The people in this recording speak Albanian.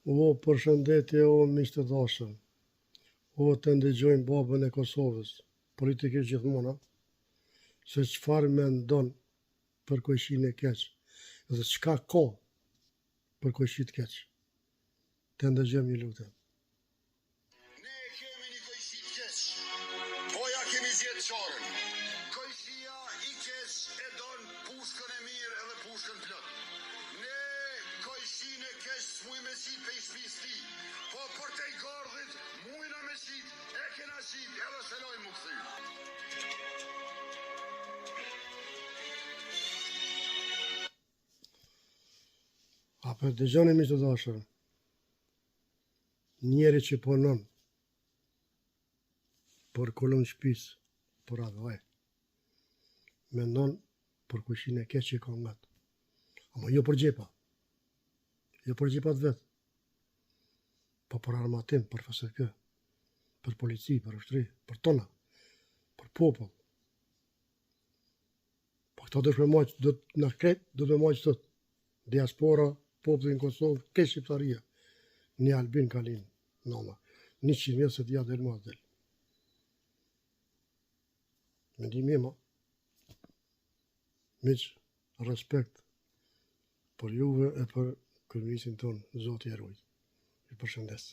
O përshëndetje, o miq të dashur. O të ndëgjojmë babën e Kosovës, politikisht gjithmona, se çfarë mendon për Koqësinë e keq dhe çka ka për Koqësi të keq. Të ndëgjojmë, ju lutem. Ne kemi një Koqësi të keq, po ja kemi zgjedhë çorën. Koqësia i keq e don pushkën e mirë edhe pushkën plot. Ne Koqësinë e keq s'muj me qit pe i shtëpisë ti, po për te i gordhit mujna me qit, e kena qit edhe se loj mu këthy. Apo dëgjoni, miq të dashur, njeri që punon për kolon shtëpisë, për atë mendon për Koqësinë e keq që ka nga të. Ama jo për gjepa, jo për gjepat vetë, po për armatim, për FSK, për polici, për ushtri, për tona, për popull. Po këta do të në kretë, do të maqë të diaspora, popullin Kosovë, ke shqiptaria, një Albin Kalin, nama, 100.000 se t'ja del ma del. Mendimi ma, miq, respekt për juve e për kryeministin ton, Zoti e ruaj. Ju përshëndes.